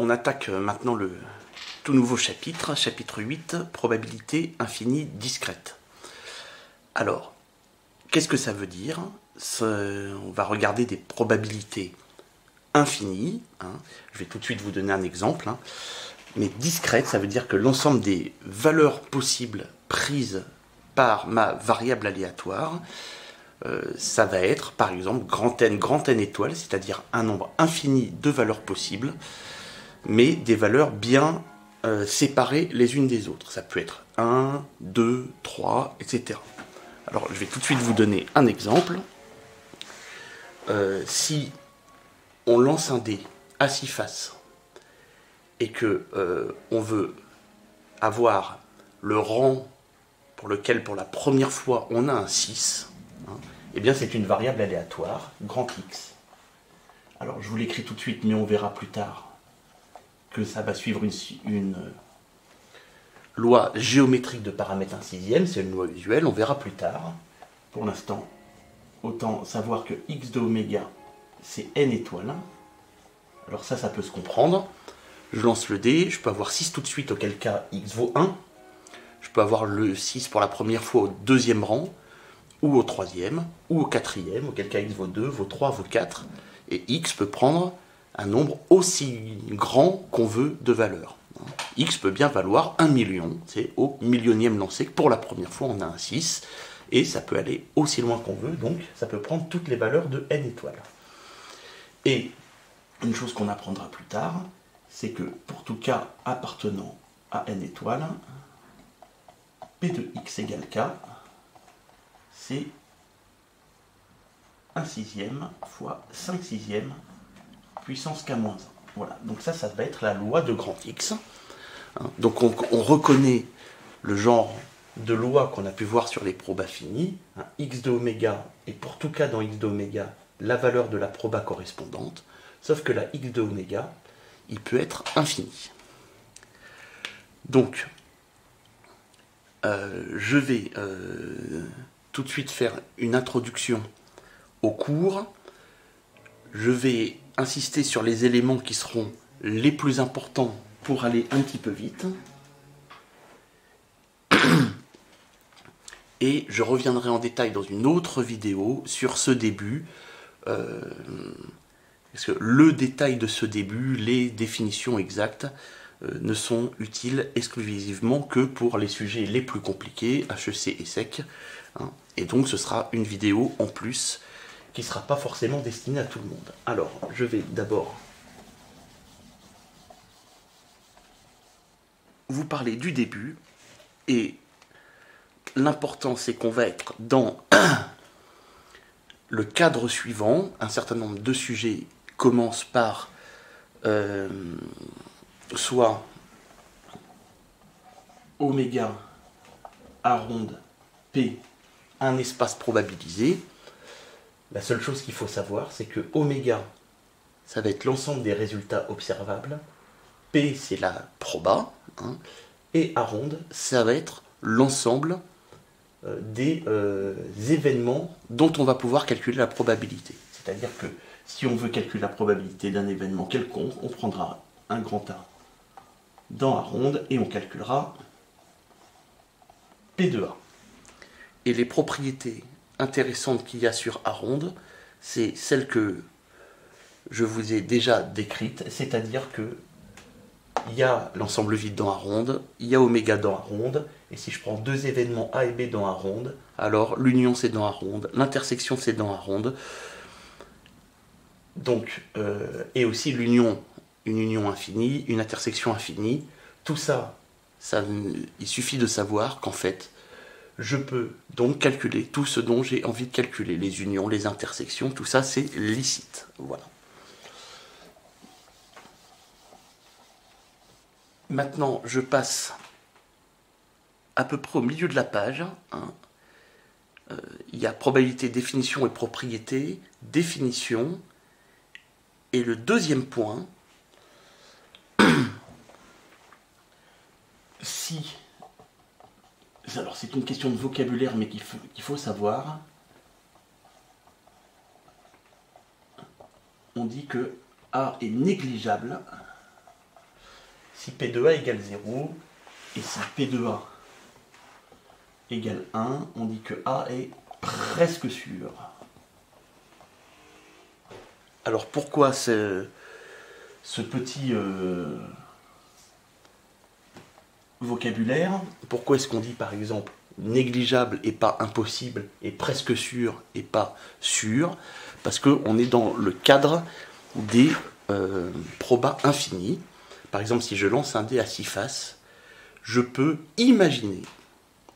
on attaque maintenant le tout nouveau chapitre, chapitre 8, probabilité infinie discrète. Alors, qu'est-ce que ça veut dire? On va regarder des probabilités infinies. Je vais tout de suite vous donner un exemple. Mais discrète, ça veut dire que l'ensemble des valeurs possibles prises par ma variable aléatoire, ça va être, par exemple, grand N étoile, c'est-à-dire un nombre infini de valeurs possibles, mais des valeurs bien séparées les unes des autres. Ça peut être 1, 2, 3, etc. Alors, je vais tout de suite vous donner un exemple. Si on lance un dé à 6 faces et que on veut avoir le rang pour lequel, pour la première fois, on a un 6, eh bien, c'est une variable aléatoire, grand X. Alors, je vous l'écris tout de suite, mais on verra plus tard que ça va suivre une loi géométrique de paramètres 1/6, c'est une loi usuelle, on verra plus tard. Pour l'instant, autant savoir que x de oméga, c'est n étoiles. Alors ça peut se comprendre. Je lance le dé, je peux avoir 6 tout de suite, auquel cas x vaut 1. Je peux avoir le 6 pour la première fois au deuxième rang, ou au troisième, ou au quatrième, auquel cas x vaut 2, vaut 3, vaut 4. Et x peut prendre un nombre aussi grand qu'on veut de valeur. X peut bien valoir 1 million, c'est au millionième lancé que pour la première fois on a un 6, et ça peut aller aussi loin qu'on veut, donc ça peut prendre toutes les valeurs de n étoiles. Et une chose qu'on apprendra plus tard, c'est que pour tout cas appartenant à n étoiles, P de x égale k, c'est 1/6 fois 5/6 puissance k-1. Voilà, donc ça va être la loi de grand X. Donc on reconnaît le genre de loi qu'on a pu voir sur les probas finis, x de oméga, et pour tout cas dans x de oméga, la valeur de la proba correspondante, sauf que la x de oméga, il peut être infini. Donc, je vais tout de suite faire une introduction au cours. Je vais insister sur les éléments qui seront les plus importants pour aller un petit peu vite. Et je reviendrai en détail dans une autre vidéo sur ce début. Parce que le détail de ce début, les définitions exactes, ne sont utiles exclusivement que pour les sujets les plus compliqués, HEC et SEC. Et donc ce sera une vidéo en plus qui ne sera pas forcément destinée à tout le monde. Alors, je vais d'abord vous parler du début. Et l'important, c'est qu'on va être dans le cadre suivant. Un certain nombre de sujets commencent par soit oméga A ronde P, un espace probabilisé. La seule chose qu'il faut savoir, c'est que oméga, ça va être l'ensemble des résultats observables. P, c'est la proba. Et A ronde, ça va être l'ensemble des événements dont on va pouvoir calculer la probabilité. C'est-à-dire que si on veut calculer la probabilité d'un événement quelconque, on prendra un grand A dans A ronde et on calculera P de A. Et les propriétés intéressantes qu'il y a sur A ronde, c'est celles que je vous ai déjà décrites, c'est-à-dire que il y a l'ensemble vide dans A ronde, il y a oméga dans A ronde, et si je prends deux événements A et B dans A ronde, alors l'union c'est dans A ronde, l'intersection c'est dans A ronde, donc, et aussi l'union, une union infinie, une intersection infinie, tout ça, il suffit de savoir qu'en fait, je peux donc calculer tout ce dont j'ai envie de calculer, les unions, les intersections, tout ça c'est licite, voilà. Maintenant, je passe à peu près au milieu de la page. Il y a probabilité, définition et propriété, définition. Et le deuxième point, si... Alors c'est une question de vocabulaire, mais qu'il faut savoir. On dit que A est négligeable si P de A égale 0, et si P de A égale 1, on dit que A est presque sûr. Alors pourquoi ce petit vocabulaire? Pourquoi est-ce qu'on dit par exemple négligeable et pas impossible, et presque sûr et pas sûr? Parce qu'on est dans le cadre des probas infinis. Par exemple, si je lance un dé à 6 faces, je peux imaginer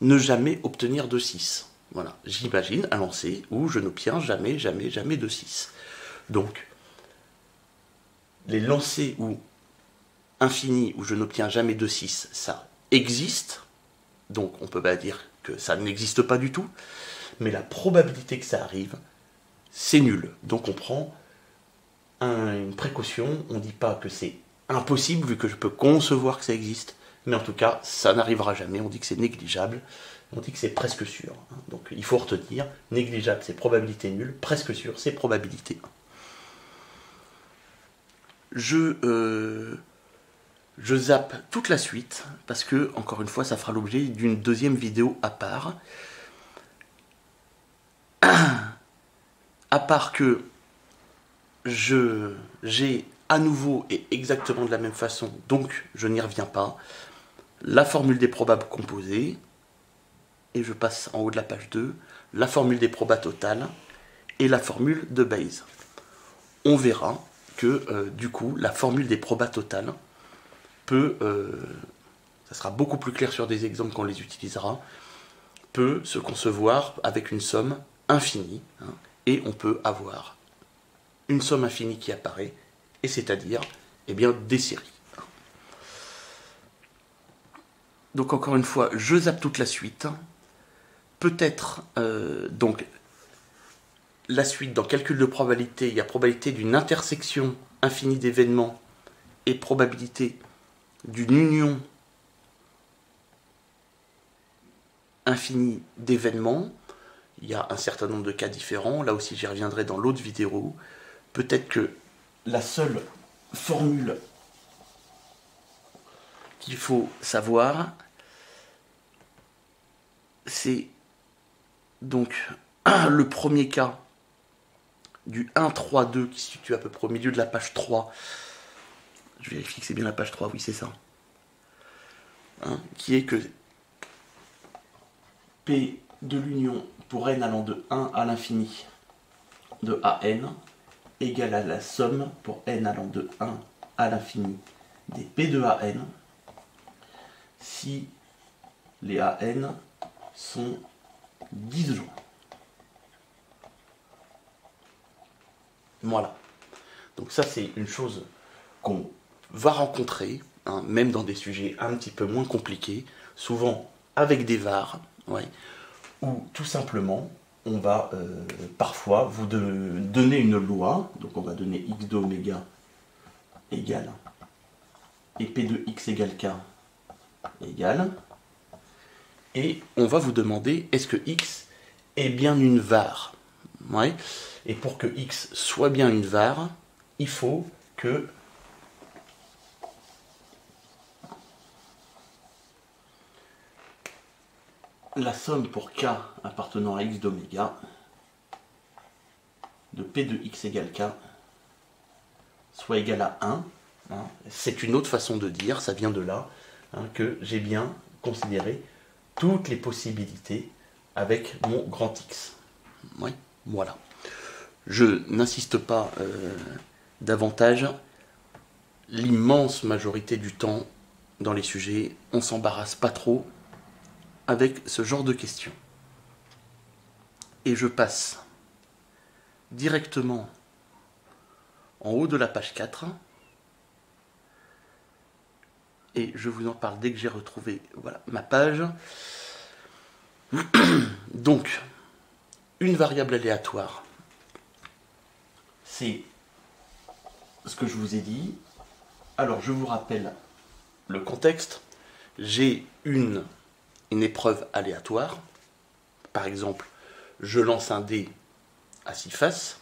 ne jamais obtenir de 6. Voilà, j'imagine un lancer où je n'obtiens jamais, jamais, jamais de 6. Donc, les lancers infinis où je n'obtiens jamais de 6, ça existe. Donc, on ne peut pas dire que ça n'existe pas du tout. Mais la probabilité que ça arrive, c'est nul. Donc, on prend une précaution. On ne dit pas que c'est impossible, vu que je peux concevoir que ça existe. Mais en tout cas, ça n'arrivera jamais. On dit que c'est négligeable. On dit que c'est presque sûr. Donc, il faut retenir. Négligeable, c'est probabilité nulle. Presque sûr, c'est probabilité 1. Je zappe toute la suite, parce que, encore une fois, ça fera l'objet d'une deuxième vidéo à part. À part que j'ai à nouveau et exactement de la même façon, donc je n'y reviens pas, la formule des probables composés, et je passe en haut de la page 2, la formule des probas totales et la formule de Bayes. On verra que du coup, la formule des probas totales peut, ça sera beaucoup plus clair sur des exemples qu'on les utilisera, peut se concevoir avec une somme infinie, et on peut avoir une somme infinie qui apparaît, et c'est-à-dire eh bien, des séries. Donc encore une fois, je zappe toute la suite. Peut-être, donc, la suite, dans calcul de probabilité, il y a probabilité d'une intersection infinie d'événements et probabilité d'une union infinie d'événements. Il y a un certain nombre de cas différents. Là aussi, j'y reviendrai dans l'autre vidéo. Peut-être que la seule formule qu'il faut savoir, c'est donc le premier cas du 1, 3, 2 qui se situe à peu près au milieu de la page 3. Je vérifie que c'est bien la page 3, oui c'est ça. Qui est que P de l'union pour n allant de 1 à l'infini de AN égale à la somme pour n allant de 1 à l'infini des P de AN si les AN sont disjoints. Voilà. Donc ça, c'est une chose qu'on va rencontrer, même dans des sujets un petit peu moins compliqués, souvent avec des VAR, ouais, où tout simplement, on va parfois vous donner une loi, donc on va donner x de oméga égale, et p de x égale k égale, et on va vous demander, est-ce que x est bien une var? Ouais. Et pour que x soit bien une var, il faut que la somme pour k appartenant à x d'oméga de p de x égale k soit égale à 1. C'est une autre façon de dire, ça vient de là, que j'ai bien considéré toutes les possibilités avec mon grand X. Oui, voilà. Je n'insiste pas davantage. L'immense majorité du temps, dans les sujets, on ne s'embarrasse pas trop avec ce genre de questions. Et je passe directement en haut de la page 4. Et je vous en parle dès que j'ai retrouvé ma page. Donc, une variable aléatoire, c'est ce que je vous ai dit. Alors, je vous rappelle le contexte. J'ai une épreuve aléatoire. Par exemple, je lance un dé à 6 faces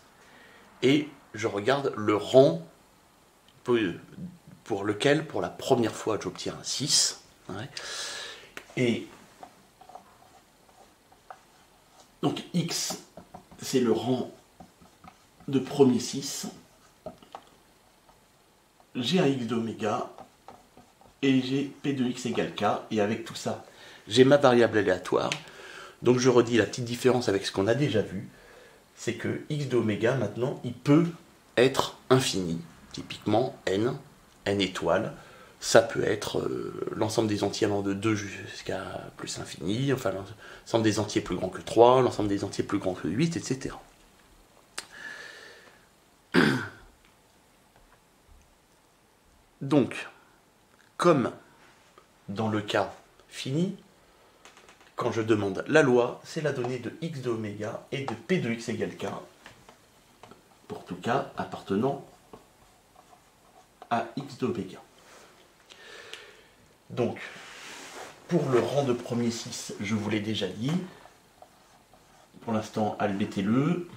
et je regarde le rang pour lequel, pour la première fois, j'obtiens un 6. Ouais. Et donc x, c'est le rang de premier 6. J'ai un x d'oméga et j'ai p de x égale k. Et avec tout ça, j'ai ma variable aléatoire. Donc je redis la petite différence avec ce qu'on a déjà vu. C'est que x d'oméga, maintenant, il peut être infini. Typiquement, n étoiles. Ça peut être l'ensemble des entiers allant de 2 jusqu'à plus infini, enfin l'ensemble des entiers plus grand que 3, l'ensemble des entiers plus grand que 8, etc. Donc, comme dans le cas fini, quand je demande la loi, c'est la donnée de x de oméga et de p de x égale k, pour tout cas appartenant à x d'oméga. Donc, pour le rang de premier 6, je vous l'ai déjà dit. Pour l'instant, albêtez-le.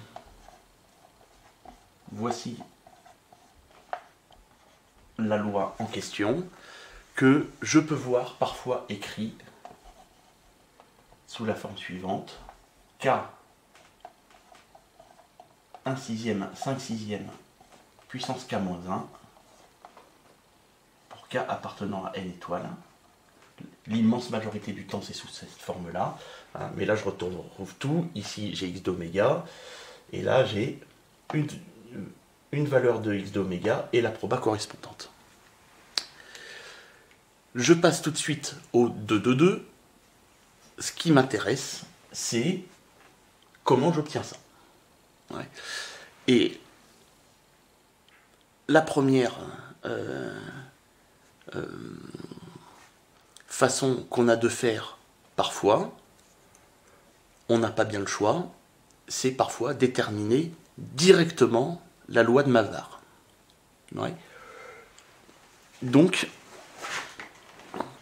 Voici la loi en question, que je peux voir parfois écrit sous la forme suivante. K 1 sixième, 5 sixième, puissance K moins 1, pour K appartenant à n étoiles. L'immense majorité du temps, c'est sous cette forme-là. Mais là, je retrouve tout. Ici, j'ai x d'oméga. Et là, j'ai une valeur de x d'oméga et la proba correspondante. Je passe tout de suite au 2 de 2. Ce qui m'intéresse, c'est comment j'obtiens ça. Ouais. Et la première façon qu'on a de faire parfois, on n'a pas bien le choix, c'est parfois déterminer directement la loi de Mazar. Ouais. Donc,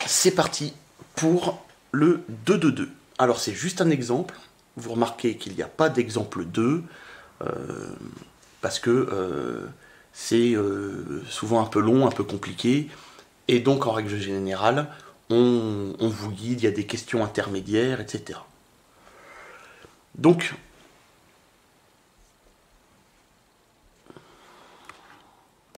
c'est parti pour le 2 de 2. Alors, c'est juste un exemple. Vous remarquez qu'il n'y a pas d'exemple 2, parce que c'est souvent un peu long, un peu compliqué, et donc, en règle générale, on vous guide, il y a des questions intermédiaires, etc. Donc,